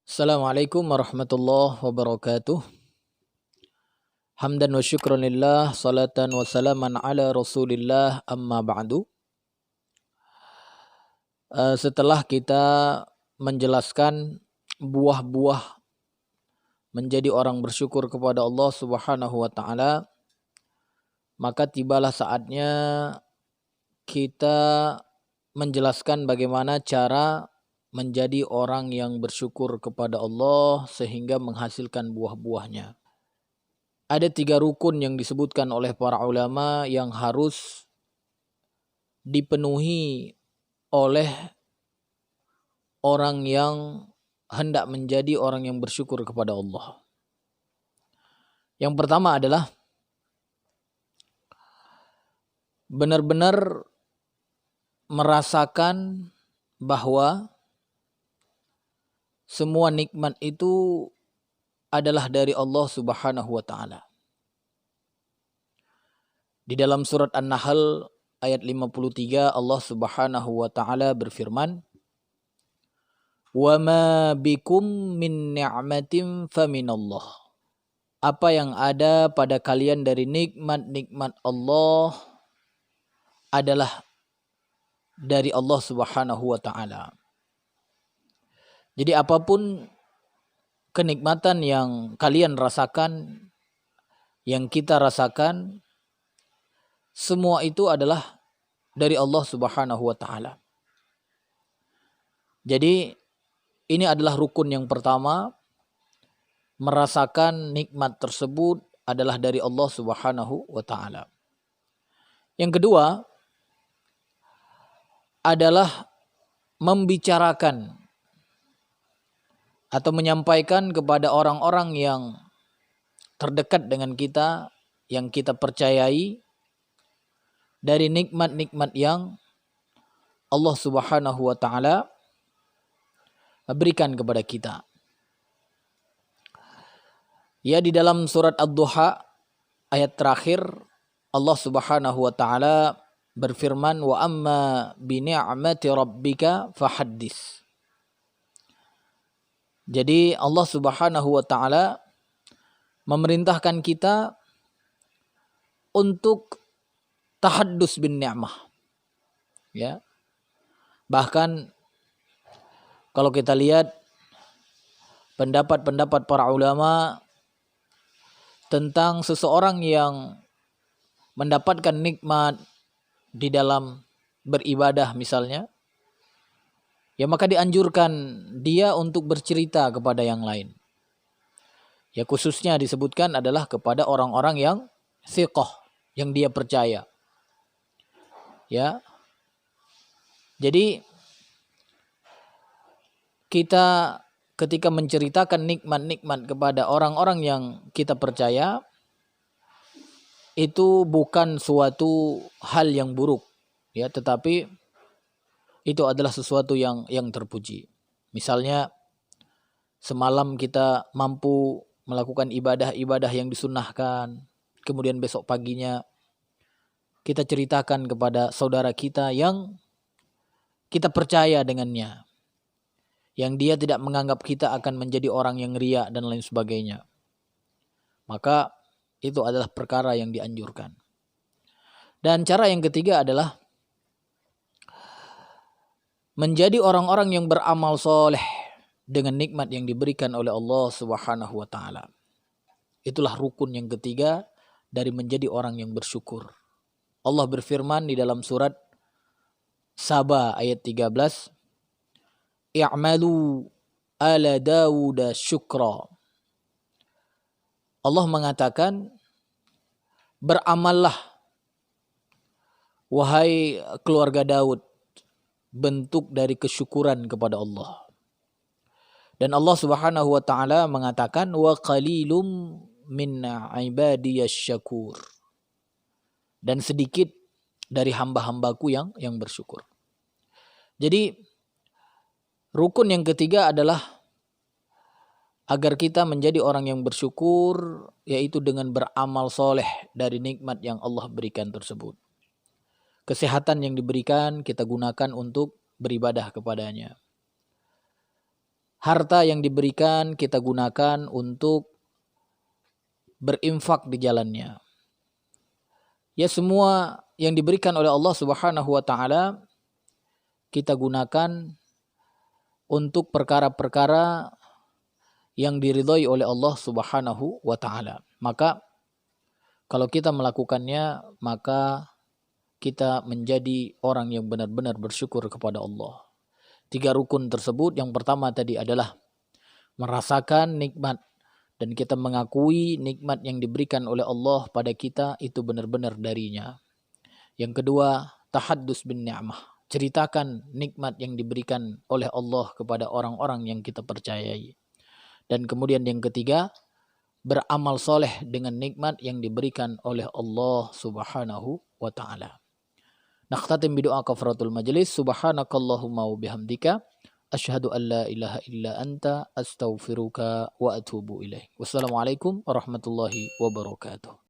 Assalamualaikum warahmatullahi wabarakatuh. Hamdan wa syukran lillah, salatan wa salaman ala rasulillah, amma ba'du. Setelah kita menjelaskan buah-buah menjadi orang bersyukur kepada Allah Subhanahu wa taala, maka tibalah saatnya kita menjelaskan bagaimana cara menjadi orang yang bersyukur kepada Allah sehingga menghasilkan buah-buahnya. Ada 3 rukun yang disebutkan oleh para ulama yang harus dipenuhi oleh orang yang hendak menjadi orang yang bersyukur kepada Allah. Yang pertama adalah benar-benar merasakan bahwa semua nikmat itu adalah dari Allah Subhanahu wa taala. Di dalam surat An-Nahl ayat 53 Allah Subhanahu wa taala berfirman, "Wa ma bikum min ni'matin faminallah." Apa yang ada pada kalian dari nikmat-nikmat Allah adalah dari Allah Subhanahu wa taala. Jadi apapun kenikmatan yang kalian rasakan, yang kita rasakan, semua itu adalah dari Allah Subhanahu wa taala. Jadi ini adalah rukun yang pertama, merasakan nikmat tersebut adalah dari Allah Subhanahu wa taala. Yang kedua adalah membicarakan atau menyampaikan kepada orang-orang yang terdekat dengan kita, yang kita percayai, dari nikmat-nikmat yang Allah Subhanahu wa taala berikan kepada kita. Ya, di dalam surat Ad-Duha ayat terakhir Allah Subhanahu wa taala berfirman, "Wa amma bi ni'mati rabbika fahaddits." Jadi Allah Subhanahu wa taala memerintahkan kita untuk tahaddus bin ni'mah. Ya. Bahkan kalau kita lihat pendapat-pendapat para ulama tentang seseorang yang mendapatkan nikmat di dalam beribadah misalnya, ya maka dianjurkan dia untuk bercerita kepada yang lain. Ya khususnya disebutkan adalah kepada orang-orang yang thiqah, yang dia percaya. Ya. Jadi kita ketika menceritakan nikmat-nikmat kepada orang-orang yang kita percaya, itu bukan suatu hal yang buruk, ya, tetapi itu adalah sesuatu yang terpuji. Misalnya semalam kita mampu melakukan ibadah-ibadah yang disunnahkan, kemudian besok paginya kita ceritakan kepada saudara kita yang kita percaya dengannya, yang dia tidak menganggap kita akan menjadi orang yang riya dan lain sebagainya. Maka itu adalah perkara yang dianjurkan. Dan cara yang ketiga adalah menjadi orang-orang yang beramal soleh dengan nikmat yang diberikan oleh Allah Subhanahu wa taala. Itulah rukun yang ketiga dari menjadi orang yang bersyukur. Allah berfirman di dalam surat Saba ayat 13, "I'malu ala Dawud syukra." Allah mengatakan, beramallah wahai keluarga Daud, bentuk dari kesyukuran kepada Allah. Dan Allah Subhanahu wa taala mengatakan, "Wa qalilum min ibadiyasy syakur." Dan sedikit dari hamba-hambaku yang bersyukur. Jadi rukun yang ketiga adalah agar kita menjadi orang yang bersyukur, yaitu dengan beramal soleh dari nikmat yang Allah berikan tersebut. Kesehatan yang diberikan kita gunakan untuk beribadah kepadanya. harta yang diberikan kita gunakan untuk berinfak di jalannya. Ya, semua yang diberikan oleh Allah Subhanahu wa taala kita gunakan untuk perkara-perkara yang diridhai oleh Allah Subhanahu wa taala. Maka kalau kita melakukannya, maka kita menjadi orang yang benar-benar bersyukur kepada Allah. 3 rukun tersebut, yang pertama tadi adalah merasakan nikmat dan kita mengakui nikmat yang diberikan oleh Allah pada kita itu benar-benar darinya. Yang kedua, tahaddus bin ni'mah, ceritakan nikmat yang diberikan oleh Allah kepada orang-orang yang kita percayai. Dan kemudian yang ketiga, beramal soleh dengan nikmat yang diberikan oleh Allah Subhanahu wa ta'ala. Nakhtatim bidoa kafaratul majlis. Subhanakallahumma wa bihamdika asyhadu an la ilaha illa anta astaghfiruka wa atubu ilaik. Wassalamualaikum warahmatullahi wabarakatuh.